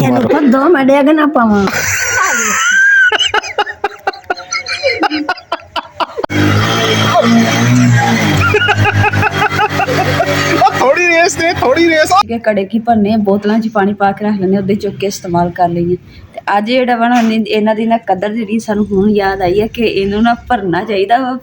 दो मैं डेग ना पावा थोड़ी रेस कड़े की भरने बोतलों च पानी पा के रख लेने उदे चुक के इस्तेमाल कर लईए ते अज जेहड़ा वा ना इन्हां दी ना कदर जेहड़ी सानूं हुण याद आई है कि इन्हूं ना भरना चाहिदा वा।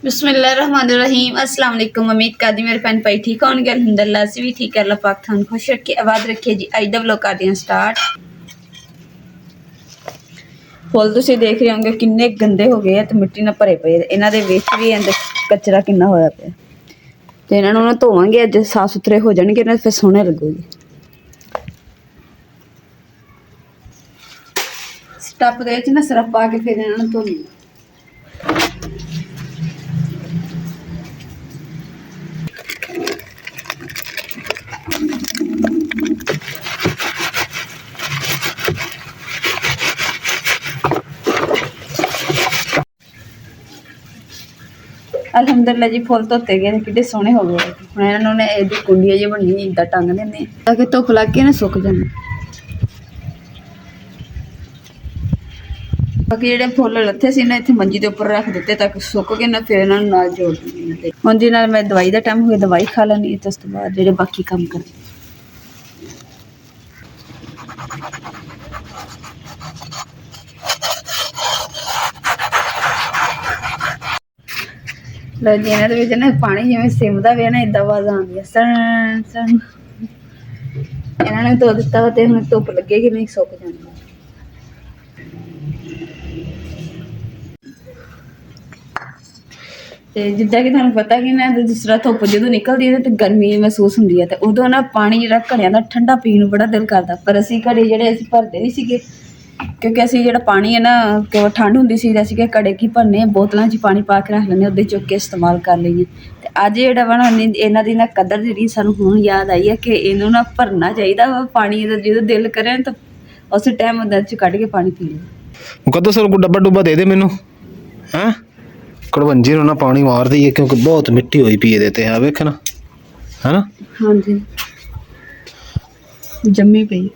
बिस्मिल्लाहिर्रहमानिर्रहीम अस्सलाम वालेकुम। उम्मीद करदी मेरे भैन भाई ठीक होणगे। अल्हम्दुलिल्लाह असीं भी ठीक है। अल्लाह पाक तुहानूं खुश रखे आबाद रखे जी। अज दा व्लॉग करदे हां स्टार्ट। फुल तुसीं देख रहे होंगे किन्ने गंदे हो गए ते मिट्टी नाल भरे पे इन्हां दे विच भी अंदर कचरा किन्ना होया पिया ते इन्हां नूं ना धोवांगे अज साफ सुथरे हो जाणगे ना फिर सोहणे लगूगे। टप दे विच ना सरफ पा के फिर इन्हां नूं धोनी। अलहमदुलिल्लाह जी फुल धोते गए कि सोहने हो गए। हम इन्होंने इहदी कुंडियां जी बनी इदा टंग देंगे ताकि धुप लग के ना सुक जाए। बाकी जेडे फुल लथे से ना इतने मंजी के उपर रख दिते ताकि सुक के ना फिर इन्होंने नाल जोड़ देंगे। हुण जी नाल मैं दवाई का टाइम हो गया दवाई खा लैनी तो उस तो बाद जेडे बाकी काम कर लो जी। इन्होंने ना पानी जिवें सिमदा वे ना इदा आवाज आती है सन सन। इन्होंने धो दिता वा ते हुण धुप लगेगी नहीं सुक जाएंगे। ਤੇ ਜਿੱਦਾਂ ਕਿ ਤੁਹਾਨੂੰ ਪਤਾ ਕਿ ਨਾ ਜਿਸ ਤਰ੍ਹਾਂ ਧੁੱਪ ਜਦੋਂ ਨਿਕਲਦੀ ਹੈ ਤੇ ਗਰਮੀ ਮਹਿਸੂਸ ਹੁੰਦੀ ਹੈ ਤੇ ਉਦੋਂ ਨਾ ਪਾਣੀ ਜਿਹੜਾ ਘੜਿਆਂ ਦਾ ਠੰਡਾ ਪੀਣ ਨੂੰ ਬੜਾ ਦਿਲ ਕਰਦਾ। ਪਰ ਅਸੀਂ ਘੜੇ ਜਿਹੜੇ ਅਸੀਂ ਭਰਦੇ ਨਹੀਂ ਸੀਗੇ ਕਿਉਂਕਿ ਅਸੀਂ ਜਿਹੜਾ ਪਾਣੀ ਹੈ ਨਾ ਕਿ ਠੰਡ ਹੁੰਦੀ ਸੀ ਅਸੀਂ ਕਿ ਘੜੇ ਕੀ ਭਰਨੇ ਬੋਤਲਾਂ 'ਚ ਪਾਣੀ ਪਾ ਕੇ ਰੱਖ ਲੈਂਦੇ ਉਹਦੇ ਚੁੱਕ ਕੇ ਇਸਤੇਮਾਲ ਕਰ ਲਈਏ। ਤੇ ਅੱਜ ਜਿਹੜਾ ਵਾ ਨਾ ਇਹਨਾਂ ਦੀ ਨਾ ਕਦਰ ਜਿਹੜੀ ਸਾਨੂੰ ਹੁਣ ਯਾਦ ਆਈ ਹੈ ਕਿ ਇਹਨੂੰ ਨਾ ਭਰਨਾ ਚਾਹੀਦਾ ਵਾ ਪਾਣੀ ਦਾ। ਜਦੋਂ ਦਿਲ ਕਰੇ ਤਾਂ ਉਸ ਟਾਈਮ ਉਹਦੇ 'ਚ ਕੱਢ ਕੇ ਪਾਣੀ ਪੀ ਲਓ। कदों सर को डब्बा डुब्बा दे दे मैनू हैं कड़वंजी ना पानी मार दी है क्योंकि बहुत मिट्टी हुई पी देते हैं वेखना है ना। हाँ जी जम्मी पई।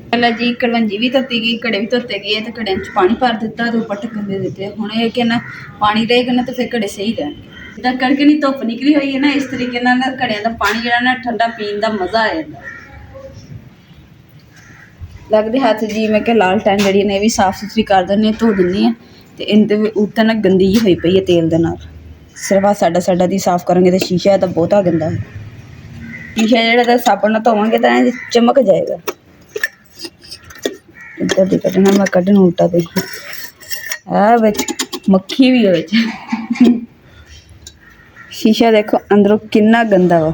पहला जी कड़वंजी भी धोती गई कड़े भी धोते गए तो कड़िया च पानी भर दिता तो उपर ढक्कन दे दिते। हुण ये कि ना पानी रहेगा ना तो फिर कड़े सही रहेंगे। ढक्कन के नहीं धुप निकली हुई है ना इस तरीके ना कड़िया का पानी जो ना ठंडा पीने का मज़ा आ जाता। लगते हाथ जी मैं क्या लाल टैन जी ने भी साफ सुथरी कर देनी धो देनी है तो इनके उत्ते ना गंदी जी हुई पई है तेल के नाल। सिर्फ साडा साडा दी साफ करेंगे तो शीशा तो बहुता गंदा है। शीशा जो साबुन नाल धोवांगे तो चमक जाएगा। इधर दी कटना मैं कटना उल्टा दे मक्खी भी है। शीशा देखो अंदरों किन्ना गंदा वा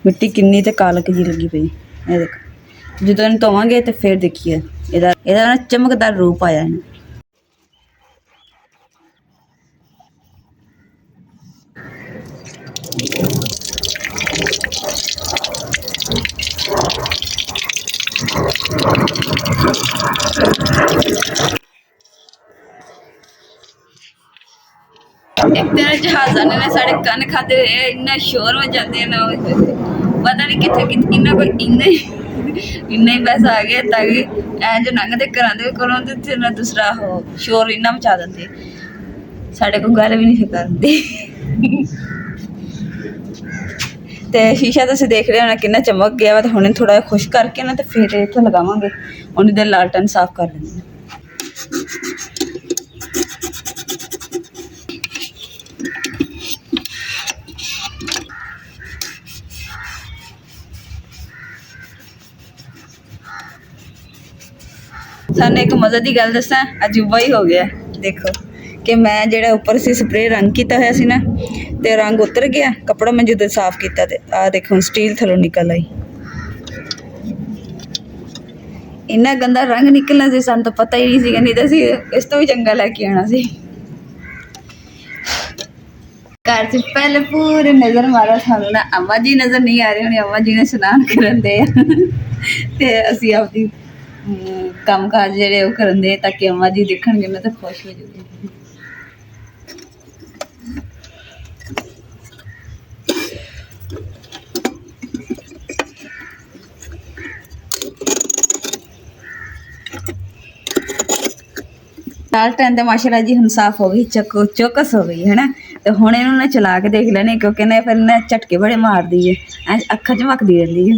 मिट्टी किन्नी ते कालक जी लगी पई। ये देखो जो इन धोवांगे तो फिर देखिए इहदा ना चमकदार रूप आया है। एक दिन जहाजा ने साढ़े कन खाते हुए इन्ना शोर में जाते हैं ना पता नहीं कितने इन्ना कोई इन्ना ही पैसा आ गया ताकि जो लंघते घर के कोलों ना दूसरा हो शोर इन्ना मचा देंगे साढ़े को गल भी नहीं करते। तो शीशा तुम देख रहे हो ना कितना चमक गया वा तो हुणे थोड़ा जिहा खुश करके ना तो फिर इत्थे लगावांगे उन्नी देर लालटन साफ कर लेंगे। ਸਾਨੂੰ ਇੱਕ ਮਜ਼ੇ ਦੀ ਗੱਲ ਦੱਸਾਂ, ਅਜੂਬਾ ਹੀ ਹੋ ਗਿਆ। ਦੇਖੋ ਕਿ ਮੈਂ ਜਿਹੜਾ ਉੱਪਰ ਸੀ ਸਪਰੇਅ ਰੰਗ ਕੀਤਾ ਹੋਇਆ ਸੀ ਨਾ, ਤੇ ਰੰਗ ਉਤਰ ਗਿਆ। ਕੱਪੜਾ ਮੈਂ ਜਦੋਂ ਸਾਫ਼ ਕੀਤਾ ਤੇ ਆਹ ਦੇਖੋ ਹੁਣ ਸਟੀਲ ਥੱਲੋਂ ਨਿਕਲ ਆਈ। ਇੰਨਾ ਗੰਦਾ ਰੰਗ ਨਿਕਲਣਾ ਸੀ, ਸਾਨੂੰ ਤਾਂ ਪਤਾ ਹੀ ਨਹੀਂ ਸੀਗਾ, ਨਹੀਂ ਤਾਂ ਅਸੀਂ ਇਸ ਤੋਂ ਵੀ ਚੰਗਾ ਲੈ ਕੇ ਆਉਣਾ ਸੀ। ਘਰ 'ਚ ਪਹਿਲੇ ਪੂਰੇ ਨਜ਼ਰ ਮਾਰਾ, ਸਾਨੂੰ ਨਾ ਅੰਮਾ ਜੀ ਨਜ਼ਰ ਨਹੀਂ ਆ ਰਹੇ ਹੋਣੇ, ਅੰਮਾ ਜੀ ਨੇ ਇਸ਼ਨਾਨ ਕਰਨ ਦੇ ਆ ਤੇ ਅਸੀਂ ਆਪਦੀ ਕੰਮ ਕਾਜ ਜਿਹੜੇ ਉਹ ਕਰਨ ਦੇ, ਤਾਂ ਕਿ ਅੰਮਾ ਜੀ ਦੇਖਣਗੇ ਨਾ ਤਾਂ ਖੁਸ਼ ਹੋ ਜਾਊਗੇ। ਲਾਲਟਨ ਤੇ ਮਾਸ਼ਾਅੱਲਾ ਜੀ ਹੁਣ ਸਾਫ਼ ਹੋ ਗਈ, ਚੌਕਸ ਹੋ ਗਈ ਹੈ ਨਾ। ਤੇ ਹੁਣ ਇਹਨੂੰ ਨਾ ਚਲਾ ਕੇ ਦੇਖ ਲੈਣੇ, ਕਿਉਂਕਿ ਨਾ ਫਿਰ ਨਾ ਝਟਕੇ ਬੜੇ ਮਾਰਦੀ ਹੈ, ਐ ਅੱਖਾਂ ਝਮਕਦੀ ਰਹਿੰਦੀ ਹੈ।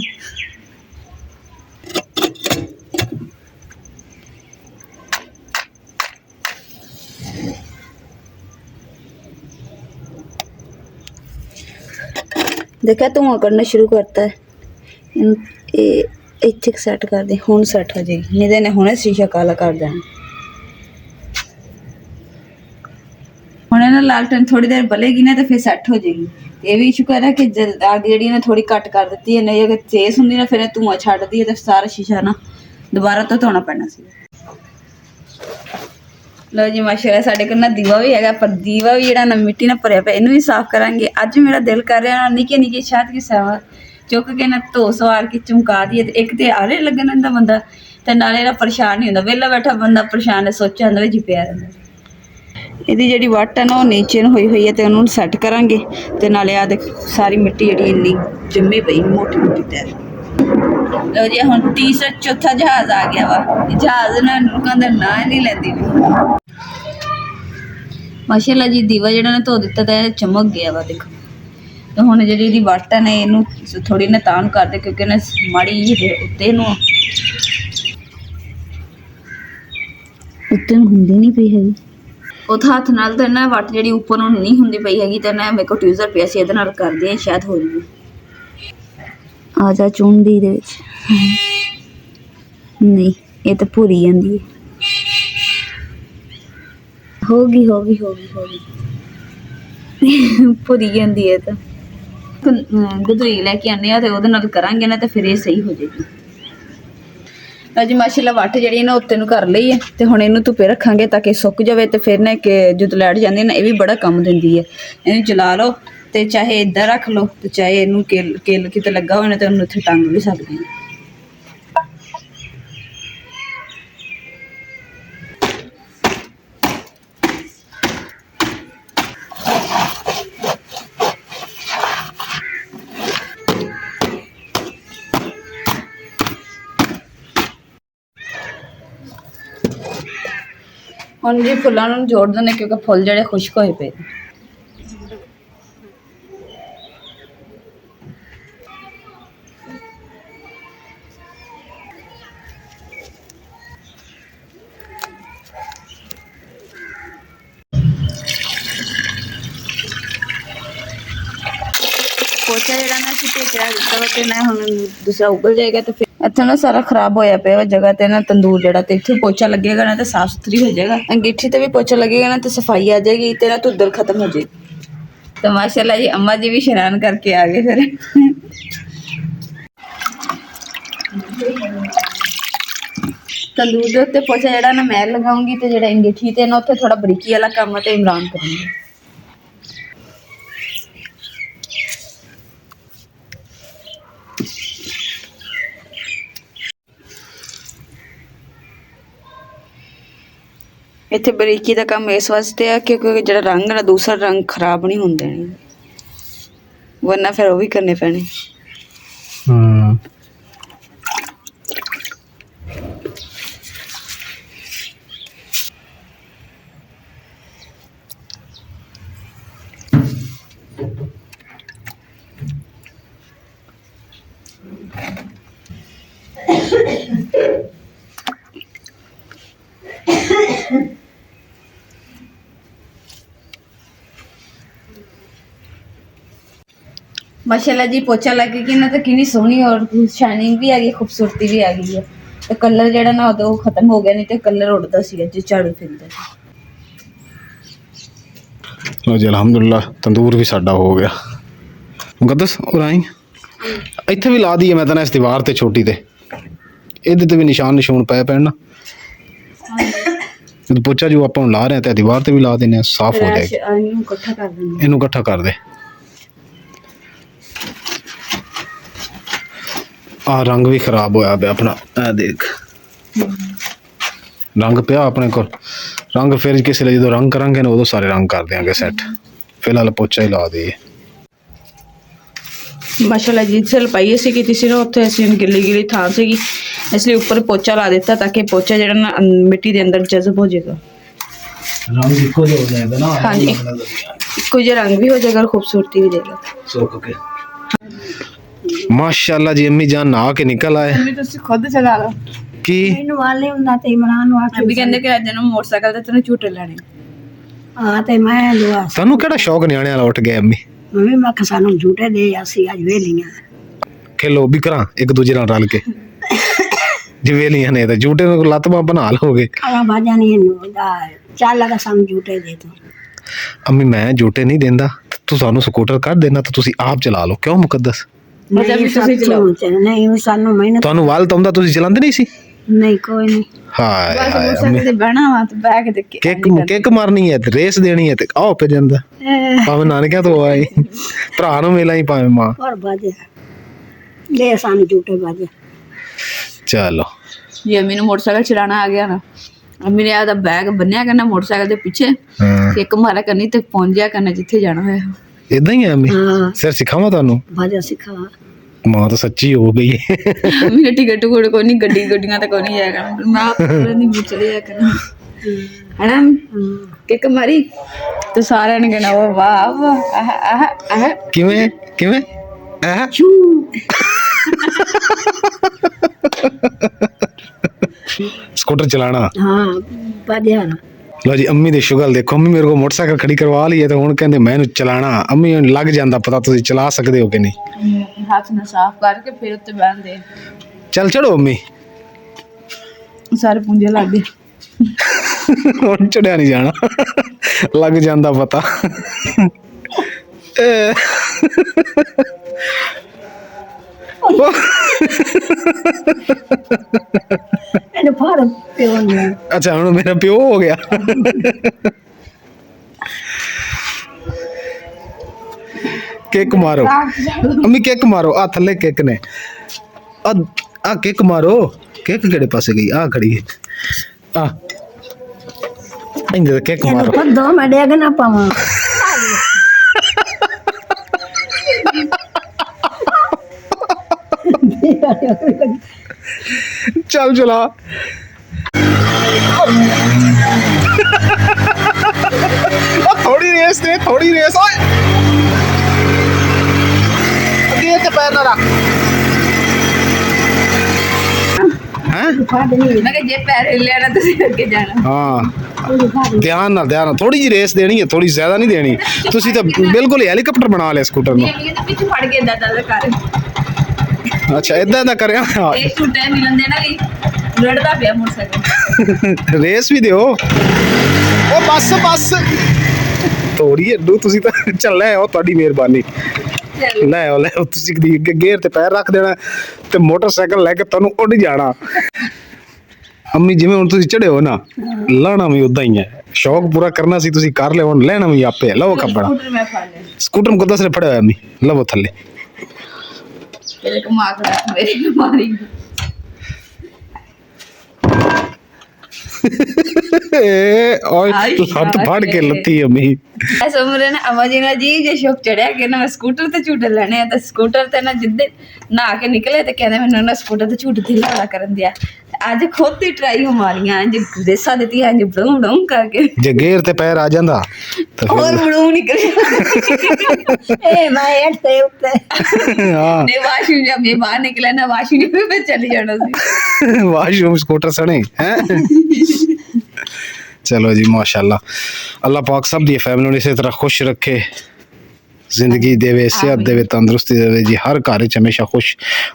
देखा धुआं करना शुरू करता है। इतने सैट कर दे, हुण सैट हो जाएगी, नहीं तो इन्हें हुणे शीशा काला कर देना। हुणे ना लालटेन थोड़ी देर बलेगी ना तो फिर सैट हो जाएगी। ये भी शुक्र है कि आग जी ने थोड़ी घट कर दी है, नहीं अगर तेज होंगी ना फिर धुआं छड्डदी है तो सारा शीशा ना दोबारा तो धोना पैना सी। लो जी माशाअल्लाह साडे कोल ना दीवा भी है, पर दीवा भी जिहड़ा ना मिट्टी ना भरिया पिया, इनू भी साफ करांगे। अज मेरा दिल कर रहा निक्के निक्के शहद की सवा चुक के ना धो सवार के चमका दी। एक तो आले लगन रहिंदा बंदा, ते नाले ना परेशान नहीं हुंदा, वेला बैठा बंदा परेशान सोचा हुंदा विच पिया रहिंदा। ਇਹਦੀ ਜਿਹੜੀ ਵੱਟ ਹੈ ਨਾ ਉਹ ਨੀਚੇ ਨੂੰ ਹੋਈ ਹੋਈ ਹੈ, ਤੇ ਉਹਨੂੰ ਸੈੱਟ ਕਰਾਂਗੇ। ਤੇ ਨਾਲੇ ਆ ਦੇਖ ਸਾਰੀ ਮਿੱਟੀ ਜਿਹੜੀ ਇੰਨੀ ਜੰਮੀ ਪਈ ਮੋਟੀ ਮੋਟੀ ਤੈਰ। ਲਓ ਜੀ ਹੁਣ ਤੀਸਰਾ ਚੌਥਾ ਜਹਾਜ਼ ਆ ਗਿਆ ਵਾ। ਜਹਾਜ਼ ਨਾਲ ਰੁਕਣ ਦਾ ਨਾਂ ਹੀ ਨਹੀਂ ਲੈਂਦੀ ਵੀ। ਮਾਸ਼ਾਅੱਲਾ ਜੀ ਦੀਵਾ ਜਿਹੜਾ ਨਾ ਧੋ ਦਿੱਤਾ ਤਾਂ ਚਮਕ ਗਿਆ ਵਾ ਦੇਖੋ। ਤੇ ਹੁਣ ਜਿਹੜੀ ਇਹਦੀ ਵੱਟ ਹੈ ਨਾ ਇਹਨੂੰ ਥੋੜੀ ਨਾ ਤਾਣ ਕਰਦੇ, ਕਿਉਂਕਿ ਨਾ ਮਾੜੀ ਜਿਹੀ ਉੱਤੇ ਨੂੰ ਹੁੰਦੀ ਨਹੀਂ ਪਈ ਹੈਗੀ। ਉਹ ਹੱਥ ਨਾਲ ਤਾਂ ਨਾ ਵੱਟ ਜਿਹੜੀ ਉੱਪਰ ਨੂੰ ਨਹੀਂ ਹੁੰਦੀ ਪਈ ਹੈਗੀ, ਤੇ ਨਾ ਮੇਰੇ ਕੋਲ ਟਿਊਜ਼ਰ ਪਿਆ ਸੀ, ਇਹਦੇ ਨਾਲ ਕਰਦੇ ਆ ਸ਼ਾਇਦ ਹੋ ਜਾਵੇ। ਆ ਜਾ ਚੁੰਡੀ ਦੇ ਵਿੱਚ, ਨਹੀਂ ਇਹ ਤਾਂ ਭੁਰੀ ਜਾਂਦੀ ਹੈ। ਹੋ ਗਈ ਭੁਰੀ ਜਾਂਦੀ ਹੈ। ਤਾਂ ਗੁਦਰੀ ਲੈ ਕੇ ਆਉਂਦੇ ਆ ਤੇ ਉਹਦੇ ਨਾਲ ਕਰਾਂਗੇ ਨਾ ਤੇ ਫਿਰ ਇਹ ਸਹੀ ਹੋ ਜਾਏਗੀ। ਜੀ ਮਾਸ਼ਾਅੱਲਾ ਵੱਟ ਜਿਹੜੀ ਨਾ ਉੱਤੇ ਨੂੰ ਕਰ ਲਈ ਹੈ, ਤੇ ਹੁਣ ਇਹਨੂੰ ਧੁੱਪੇ ਰੱਖਾਂਗੇ ਤਾਂ ਕਿ ਸੁੱਕ ਜਾਵੇ। ਤੇ ਫਿਰ ਨਾ ਕਿ ਜਦੋਂ ਲਾਈਟ ਜਾਂਦੀ ਨਾ ਇਹ ਵੀ ਬੜਾ ਕੰਮ ਦਿੰਦੀ ਹੈ। ਇਹਨੂੰ ਜਲਾ ਲਓ ਤੇ ਚਾਹੇ ਇੱਦਾਂ ਰੱਖ ਲਓ, ਤੇ ਚਾਹੇ ਇਹਨੂੰ ਕਿੱਲ ਕਿਤੇ ਲੱਗਾ ਹੋਣਾ ਤੇ ਉਹਨੂੰ ਇੱਥੇ ਟੰਗ ਵੀ ਸਕਦੇ ਹਾਂ। ਹੁਣ ਜੀ ਫੁੱਲਾਂ ਨੂੰ ਜੋੜ ਦਿੰਦੇ, ਕਿਉਂਕਿ ਫੁੱਲ ਜਿਹੜੇ ਖੁਸ਼ਕ ਹੋਏ ਪਏ। ਪੋਚਾ ਜਿਹੜਾ ਨਾ ਅਸੀਂ ਭੇਜਿਆ ਦਿੱਤਾ ਵਾ, ਤੇ ਨਾ ਹੁਣ ਦੂਸਰਾ ਉਗਲ ਜਾਏਗਾ। ਤੇ ਫਿਰ ਇੱਥੇ ਨਾ ਸਾਰਾ ਖਰਾਬ ਹੋਇਆ ਪਿਆ ਵਾ ਜਗ੍ਹਾ ਤੇ ਨਾ ਤੰਦੂਰ ਜਿਹੜਾ, ਤੇ ਇੱਥੇ ਪੋਚਾ ਲੱਗੇਗਾ ਨਾ ਤੇ ਸਾਫ਼ ਸੁਥਰੀ ਹੋ ਜਾਏਗਾ। ਅੰਗੀਠੀ ਤੇ ਵੀ ਪੋਚਾ ਲੱਗੇਗਾ ਨਾ ਤੇ ਸਫਾਈ ਆ ਜਾਏਗੀ, ਤੇ ਨਾ ਧੁੱਦਲ ਖਤਮ ਹੋ ਜਾਏਗੀ। ਤੇ ਮਾਸ਼ਾਅੱਲਾ ਜੀ ਅੰਮਾ ਜੀ ਵੀ ਇਸ਼ਨਾਨ ਕਰਕੇ ਆ ਗਏ। ਫਿਰ ਤੰਦੂਰ ਦੇ ਉੱਤੇ ਪੋਚਾ ਜਿਹੜਾ ਨਾ ਮੈਂ ਲਗਾਉਂਗੀ, ਤੇ ਜਿਹੜਾ ਅੰਗੀਠੀ ਤੇ ਨਾ ਉੱਥੇ ਥੋੜਾ ਬਰੀਕੀ ਵਾਲਾ ਕੰਮ ਤੇ ਇਮਰਾਨ ਕਰਾਂਗੇ। ਇੱਥੇ ਬਰੀਕੀ ਦਾ ਕੰਮ ਇਸ ਵਾਸਤੇ ਆ ਕਿਉਂਕਿ ਜਿਹੜਾ ਰੰਗ ਨਾ ਦੂਸਰਾ ਰੰਗ ਖਰਾਬ ਨਹੀਂ ਹੁੰਦੇ ਨੇ, ਵਰਨਾ ਫਿਰ ਉਹ ਵੀ ਕਰਨੇ ਪੈਣੇ। माशाल्लाह जी पोचा लग गया ना, तो कितनी सोहनी और शाइनिंग भी आ गई, खूबसूरती भी आ गई है। ਤੇ ਕਲਰ ਜਿਹੜਾ ਨਾ ਉਦੋਂ ਖਤਮ ਹੋ ਗਿਆ, ਨਹੀਂ ਤੇ ਕਲਰ ਉੱਡਦਾ ਸੀਗਾ ਜੇ ਝਾੜੂ ਫਿਰਦਾ ਸੀ। ਲੋ ਜੀ ਅਲਹਮਦੁਲਿਲਾ ਤੰਦੂਰ ਵੀ ਸਾਡਾ ਹੋ ਗਿਆ। ਮੁਕੱਦਸ ਉਰਾਈ ਇੱਥੇ ਵੀ ਲਾ ਦਈਏ, ਮੈਂ ਤਾਂ ਨਾ ਇਸ ਦੀਵਾਰ ਤੇ ਛੋਟੀ ਤੇ ਇਹਦੇ ਤੇ ਵੀ ਨਿਸ਼ਾਨ ਪਏ ਪੈਣ ਨਾ, ਜਦੋਂ ਪੋਚਾ ਜੋ ਆਪਾਂ ਲਾ ਰਹੇ ਤੇ ਦੀਵਾਰ ਤੇ ਵੀ ਲਾ ਦਿੰਦੇ ਆ, ਸਾਫ਼ ਹੋ ਜਾਏਗਾ। ਇਹਨੂੰ ਇਕੱਠਾ ਕਰ ਦਿੰਦੇ, ਇਹਨੂੰ ਇਕੱਠਾ ਕਰ ਦੇ। ਆ ਰੰਗ ਵੀ ਖਰਾਬ ਹੋਇਆ ਪਿਆ ਆਪਣਾ, ਇਹ ਦੇਖ ਰੰਗ ਪਿਆ ਆਪਣੇ ਕੋਲ। ਰੰਗ ਫਿਰ ਕਿਸੇ ਲਈ ਜਦੋਂ ਰੰਗ ਕਰਾਂਗੇ ਨਾ ਉਦੋਂ ਸਾਰੇ ਰੰਗ ਕਰ ਦਿਆਂਗੇ ਸੈੱਟ। ਫਿਲਹਾਲ ਪੋਚਾ ਹੀ ਲਾ ਦਈਏ। ਮਾਸ਼ਾਅੱਲਾ ਜੀ ਸਲ ਪਾਈ ਅਸੀਂ ਕੀਤੀ ਸੀ ਨਾ, ਉੱਥੇ ਅਸੀਂ ਗਿੱਲੀ ਥਾਂ ਸੀਗੀ, ਇਸ ਲਈ ਉੱਪਰ ਪੋਚਾ ਲਾ ਦਿੱਤਾ ਤਾਂ ਕਿ ਪੋਚਾ ਜਿਹੜਾ ਨਾ ਮਿੱਟੀ ਦੇ ਅੰਦਰ ਜਜ਼ਬ ਹੋ ਜਾਏਗਾ। ਰੰਗ ਇੱਕੋ ਜਿਹਾ ਹੋ ਜਾਏਗਾ ਨਾ। ਹਾਂਜੀ, ਇੱਕੋ ਜਿਹਾ ਰੰਗ ਵੀ ਹੋ ਜਾਏਗਾ, ਖੂਬਸੂਰਤੀ ਵੀ ਦੇਗਾ। ਸੁੱਕ ਕੇ ਮਾਸ਼ਾਅੱਲਾ ਜੀ ਅੰਮੀ ਜਾਨ ਨਹਾ ਕੇ ਨਿਕਲ ਆਏ। ਮੰਮੀ ਤੁਸੀਂ ਖੁਦ ਚਲਾ ਲਓ। ਕੀ ਮੈਨੂੰ ਵਾਲੇ ਹੁੰਦਾ ਤੇ ਇਮਰਾਨ ਨੂੰ ਆਖਿਆ ਅਭੀ ਕਹਿੰਦੇ ਕਿ ਅੱਜ ਨੂੰ ਮੋਟਰਸਾਈਕਲ ਤੇ ਤੈਨੂੰ ਝੂਟੇ ਲੈਣੇ। ਹਾਂ ਤੇ ਮੈਂ ਦੁਆ ਤੁਹਾਨੂੰ ਕਿਹੜਾ ਸ਼ੌਕ ਨਿਆਣਿਆਂ ਵਾਲਾ ਉੱਠ ਗਿਆ ਅੰਮੀ? ਮੰਮੀ ਮੈਂ ਕਿਹਾ ਸਾਨੂੰ ਝੂਟੇ ਦੇ, ਅਸੀਂ ਅੱਜ ਵੇਲੀਆਂ ਖੇਲੋ ਵੀ ਕਰਾਂ ਇੱਕ ਦੂਜੇ ਨਾਲ ਰਲ ਕੇ। ਜੇ ਵੇਲੀਆਂ ਨੇ ਤਾਂ ਝੂਟੇ ਨੂੰ ਲੱਤ ਬਾਂਹ ਬਣਾ ਲਓਗੇ। ਆਵਾ ਬਾਜਾ ਨਹੀਂ ਇਹਨੂੰ ਚੱਲ ਲਗਾ ਸਾਨੂੰ ਝੂਟੇ ਦੇ ਤੂੰ। ਅੰਮੀ ਮੈਂ ਝੂਟੇ ਨਹੀਂ ਦਿੰਦਾ, ਤੂੰ ਸਾਨੂੰ ਸਕੂਟਰ ਕੱਢ ਦੇਣਾ ਤਾਂ ਤੁਸੀਂ ਆਪ ਚਲਾ ਲਓ। ਕਿਉਂ ਮੁਕੱਦਸ? ਨਹੀਂ ਨਹੀਂ ਸਾਨੂੰ ਮਿਹਨਤ ਤੁਹਾਨੂੰ ਵਾਲ ਤਾਂ ਆਉਂਦਾ, ਤੁਸੀਂ ਚਲਾਉਂਦੇ ਨਹੀਂ ਸੀ? ਨਹੀਂ ਕੋਈ ਨਹੀਂ। ਹਾਏ ਹਾਏ ਮੋਟਰਸਾਈਕਲ ਤੇ ਬਹਿਣਾ ਵਾ ਤੇ ਬਹਿ ਕੇ ਦੇਖੇ ਕਿੱਕ ਮਾਰਨੀ ਹੈ ਤੇ ਰੇਸ ਦੇਣੀ ਹੈ ਤੇ ਆਓ ਪੈ ਜਾਂਦਾ। ਭਾਵੇਂ ਨਾਨਕਿਆਂ ਤੋਂ ਆਏ ਭਰਾ ਨੂੰ ਮਿਲਾਂ ਹੀ ਭਾਵੇਂ ਮਾਂ। ਹੋਰ ਬਾਜਾ ਲੈ ਸਾਨੂੰ ਝੂਟੇ ਬਾਜਾ। ਚਲੋ ਜੀ ਅੰਮੀ ਨੂੰ ਮੋਟਰਸਾਈਕਲ ਚਲਾਉਣਾ ਆ ਗਿਆ ਨਾ, ਅੰਮੀ ਨੇ ਆਦਾ ਬੈਗ ਬੰਨਿਆ ਕਰਨਾ ਮੋਟਰਸਾਈਕਲ ਦੇ ਪਿੱਛੇ, ਹਾਂ ਇੱਕ ਮਾਰਾ ਕਰਨੀ ਤੇ ਪਹੁੰਚ ਜਾ ਕਰਨਾ ਜਿੱਥੇ ਜਾਣਾ ਹੋਇਆ। ਇਦਾਂ ਹੀ ਹੈ ਅੰਮੀ। ਹਾਂ ਸਿਰ ਸਿਖਾਵਾਂ ਤੁਹਾਨੂੰ? ਬਾਜਾ ਸਿਖਾ। ਮਾਂ ਤਾਂ ਸੱਚੀ ਹੋ ਗਈ ਹੈ। ਅੰਮੀ ਨੇ ਟਿਕਟ ਕੋਈ ਨਹੀਂ, ਗੱਡੀਆਂ ਤੇ ਕੋਈ ਨਹੀਂ ਜਾਇਆ ਕਰਨਾ, ਮੈਂ ਆਪ ਨਹੀਂ ਵੀ ਚਲੇ ਜਾਇਆ ਕਰਨਾ ਹਨਾ। ਕਿੱਕ ਮਾਰੀ ਤੇ ਸਾਰਿਆਂ ਨੇ ਕਹਿਣਾ ਵਾਹ ਵਾਹ ਆਹ ਆਹ ਆਹ। ਕਿਵੇਂ ਕਿਵੇਂ ਆਹ ਸਕੂਟਰ ਚਲਾਣਾ? ਹਾਂ ਬਾਜਾ ਲੋ ਜੀ ਅੰਮੀ ਦੇ ਸ਼ੁਗਲ ਦੇਖੋ। ਅੰਮੀ ਮੇਰੇ ਕੋਲ ਮੋਟਰਸਾਈਕਲ ਖੜੀ ਕਰਵਾ ਲਈ ਹੈ ਤੇ ਹੁਣ ਕਹਿੰਦੇ ਮੈਨੂੰ ਚਲਾਣਾ। ਅੰਮੀ ਨੂੰ ਲੱਗ ਜਾਂਦਾ ਪਤਾ ਤੁਸੀਂ ਚਲਾ ਸਕਦੇ ਹੋ ਕਿ ਨਹੀਂ। ਹੱਥ ਨਾਲ ਸਾਫ਼ ਕਰਕੇ ਫਿਰ ਉੱਤੇ ਬਹਿੰਦੇ ਚੱਲ ਚੜੋ ਅੰਮੀ। ਸਾਰੇ ਪੁੰਜੇ ਲੱਗ ਗਏ। ਹੁਣ ਚੜਿਆ ਨਹੀਂ ਜਾਣਾ, ਲੱਗ ਜਾਂਦਾ ਪਤਾ। ਇਹਨੂੰ ਫੜ ਪਿਓ ਨੇ। ਅੱਛਾ ਹੁਣ ਮੇਰਾ ਪਿਓ ਹੋ ਗਿਆ। ਕਿੱਕ ਮਾਰੋ ਅੰਮੀ, ਕਿੱਕ ਮਾਰੋ। ਆ ਥੱਲੇ ਕਿੱਕ ਨੇ, ਆ ਕਿੱਕ ਮਾਰੋ। ਕਿੱਕ ਕਿਹੜੇ ਪਾਸੇ ਗਈ? ਆ ਖੜੀ ਹੈ ਆ ਇੰਦੇ ਕਿੱਕ ਮਾਰੋ। ਇਹਨੂੰ ਦੋ ਮੈਂ ਡੇਗ ਨਾ ਪਾਵਾਂ। ਚੱਲ ਚਲਾ। ਥੋੜੀ ਰੇਸ ਦੇ, ਥੋੜੀ ਰੇਸ। ਓਏ ਅੱਗੇ ਤੇ ਪੈਰ ਨਾ ਰੱਖ। ਹੈ ਮੈਂ ਕਿਹਾ ਜੇ ਪੈਰ ਹਿੱਲਿਆ ਨਾ ਤੁਸੀਂ ਅੱਗੇ ਜਾਣਾ। ਹਾਂ ਧਿਆਨ ਨਾਲ ਥੋੜੀ ਜਿਹੀ ਰੇਸ ਦੇਣੀ ਹੈ, ਥੋੜੀ ਜ਼ਿਆਦਾ ਨਹੀਂ ਦੇਣੀ। ਤੁਸੀਂ ਤਾਂ ਬਿਲਕੁਲ ਹੀ ਹੈਲੀਕਾਪਟਰ ਬਣਾ ਲਿਆ ਸਕੂਟਰ ਨੂੰ। ਇਹ ਤਾਂ ਪਿੱਛੇ ਫੜ ਕੇ ਏਦਾਂ ਕਰ। ਅੱਛਾ ਏਦਾਂ ਦਾ ਕਰਿਆ। ਇਹ ਝੂਟੇ ਮਿਲਣ ਦੇਣਾ ਵੀ ਲੜਦਾ ਪਿਆ ਮੋਟਰਸਾਈਕਲ। ਰੇਸ ਵੀ ਦਿਓ। ਉਹ ਬੱਸ ਬੱਸ ਤੋੜੀ ਅੱਡੂ। ਤੁਸੀਂ ਤਾਂ ਚੱਲੇ ਹੋ, ਤੁਹਾਡੀ ਮਿਹਰਬਾਨੀ। ਲੈ ਆਓ ਲੈ ਆਓ। ਤੁਸੀਂ ਗੇਅਰ ਤੇ ਪੈਰ ਰੱਖ ਦੇਣਾ ਤੇ ਮੋਟਰਸਾਈਕਲ ਲੈ ਕੇ ਤੁਹਾਨੂੰ ਉੱਡ ਜਾਣਾ। ਅੰਮੀ ਜਿਵੇਂ ਹੁਣ ਤੁਸੀਂ ਚੜੇ ਹੋ ਨਾ, ਲਾਣਾ ਵੀ ਉਦਾਂ ਹੀ ਹੈ। ਸ਼ੌਕ ਪੂਰਾ ਕਰਨਾ ਸੀ ਤੁਸੀਂ ਕਰ ਲਿਆ, ਹੁਣ ਲੈਣਾ ਵੀ ਆਪੇ। ਲਵੋ ਕੱਪੜਾ। ਸਕੂਟਰ ਮੈਂ ਫੜ ਲਿਆ। ਸਕੂਟਰ ਨੂੰ ਕੁੱਦਾਂ ਸੇ ਫੜਿਆ ਹੋਇਆ ਅੰਮੀ? ਲਵੋ ਥੱਲੇ। ਤੇਰੇ ਕਮਾ ਕੇ ਮੇਰੇ ਨੂੰ ਮਾਰੀ। ਓਏ ਤੂੰ ਹੱਥ ਫੜ ਕੇ ਲੱਤੀ ਅੰਮੀ। ਐਸ ਉਮਰੇ ਨਾ ਅਮਾ ਜੀ ਜੇ ਸ਼ੌਕ ਚੜਿਆ ਕਿ ਨਾ ਮੈਂ ਸਕੂਟਰ ਤੇ ਝੂਟੇ ਲੈਣੇ ਆ, ਤਾਂ ਸਕੂਟਰ ਤੇ ਨਾ ਜਿੱਦੇ ਨਹਾ ਕੇ ਨਿਕਲੇ ਤੇ ਕਹਿੰਦੇ ਮੈਨੂੰ ਨਾ ਸਕੂਟਰ ਤੇ ਝੂਟ ਦੀ ਲਾੜਾ ਕਰਨ ਦਿਆ। ਅੱਜ ਖੁਦ ਹੀ ਟਰਾਈ ਹੋ ਮਾਰੀਆਂ ਜੇ ਦੇਸਾ ਦਿੱਤੀ ਹੈ, ਜੇ ਬੜੂੰ ਬੜੂੰ ਕਰਕੇ। ਜੇ ਗੇਅਰ ਤੇ ਪੈਰ ਆ ਜਾਂਦਾ ਤਾਂ ਹੋਰ ਬੜੂੰ ਨਿਕਲਿਆ। ए मैं ऐसे ਉੱਤੇ ਹਾਂ ਨੇ ਵਾਸ਼ੂ ਜਬ ਇਹ ਬਾਹਰ ਨਿਕਲਿਆ ਨਾ, ਵਾਸ਼ੂ ਨੇ ਵੀ ਮੈਂ ਚਲੀ ਜਾਣਾ ਸੀ। वाशरूम स्कूटर सने हैं। चलो जी माशाल्लाह, अल्लाह पाक सब दी फैमिली ਨੂੰ ਇਸੇ ਤਰ੍ਹਾਂ ਖੁਸ਼ ਰੱਖੇ, ਜ਼ਿੰਦਗੀ ਦੇਵੇ, ਸਿਹਤ ਦੇਵੇ, ਤੰਦਰੁਸਤੀ ਦੇਵੇ ਜੀ। ਹਰ ਘਰ 'ਚ ਹਮੇਸ਼ਾ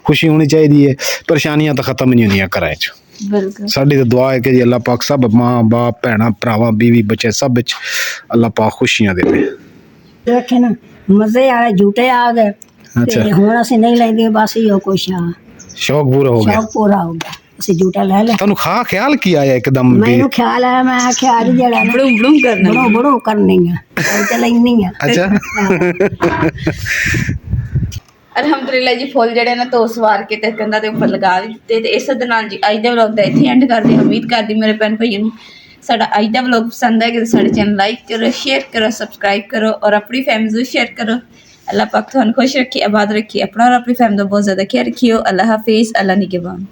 ਖੁਸ਼ੀ ਹੋਣੀ ਚਾਹੀਦੀ ਹੈ। ਪਰੇਸ਼ਾਨੀਆਂ ਤਾਂ ਖਤਮ ਨਹੀਂ ਹੁੰਦੀਆਂ ਘਰਾਂ 'ਚ। ਬਿਲਕੁਲ ਸਾਡੀ ਤਾਂ ਦੁਆ ਹੈ ਕਿ ਜੀ ਅੱਲਾਹ ਪਾਕ ਸਭ ਮਾਂ ਬਾਪ ਭੈਣਾਂ ਭਰਾਵਾਂ ਬੀਵੀ ਬੱਚੇ ਸਭ ਵਿੱਚ ਅੱਲਾਹ ਪਾਕ ਖੁਸ਼ੀਆਂ ਦੇਵੇ। ਦੇਖੇ ਨਾ ਮਜ਼ੇ ਵਾਲੇ ਝੂਟੇ ਆ ਗਏ ਅੱਛਾ ਤੇ ਹੁਣ ਅਸੀਂ ਨਹੀਂ ਲੈਂਦੇ, ਬਸ ਇਹੋ ਕੁਛ ਆ, ਸ਼ੌਕ ਪੂਰਾ ਹੋ ਗਿਆ। ਸ਼ੌਕ ਪੂਰਾ ਹੋ ਗਿਆ, ਅਸੀਂ ਝੂਟਾ ਲੈ ਲਿਆ। ਤੁਹਾਨੂੰ ਖਿਆਲ ਕੀ ਆਇਆ ਇੱਕਦਮ ਵੀ? ਮੈਨੂੰ ਖਿਆਲ ਆਇਆ, ਮੈਂ ਆਖਿਆ ਅੱਜ ਜਿਹੜਾ ਨਾ ਬੜੂ ਬੜੂ ਕਰਨਾ ਬੜੋ ਬੜੋ ਕਰਨੀ ਆ ਤੇ ਲੈਣੀ ਆ। ਅੱਛਾ ਅਲਹਮਦੁਲਿਲਾ ਜੀ, ਫੁੱਲ ਜਿਹੜੇ ਨਾ ਧੋ ਸਵਾਰ ਕੇ ਤੇ ਕੰਧਾਂ ਦੇ ਉੱਪਰ ਲਗਾ ਵੀ ਦਿੱਤੇ। ਤੇ ਇਸ ਦੇ ਨਾਲ ਜੀ ਅੱਜ ਦੇ ਵਲੌਗ ਦਾ ਇੱਥੇ ਐਂਡ ਕਰਦੇ ਹਾਂ। ਉਮੀਦ ਕਰਦੀ ਮੇਰੇ ਭੈਣ ਭਾਈਆਂ ਨੂੰ ਸਾਡਾ ਅੱਜ ਦਾ ਵਲੌਗ ਪਸੰਦ ਆਏਗਾ। ਸਾਡੇ ਚੈਨਲ ਲਾਈਕ ਕਰੋ, ਸ਼ੇਅਰ ਕਰੋ, ਸਬਸਕ੍ਰਾਈਬ ਕਰੋ ਔਰ ਆਪਣੀ ਫੈਮਿਲੀ ਨੂੰ ਸ਼ੇਅਰ ਕਰੋ। ਅੱਲਾਹ ਪਾਕ ਤੁਹਾਨੂੰ ਖੁਸ਼ ਰੱਖੇ, ਆਬਾਦ ਰੱਖੇ, ਆਪਣਾ ਔਰ ਆਪਣੀ ਫੈਮਿਲੀ ਦਾ ਬਹੁਤ ਜ਼ਿਆਦਾ ਖਿਆਲ ਰੱਖਿਓ। ਅੱਲਾਹ ਹਾਫਿਜ਼, ਅੱਲਾਹ ਨਿਗਹਿਬਾਨ।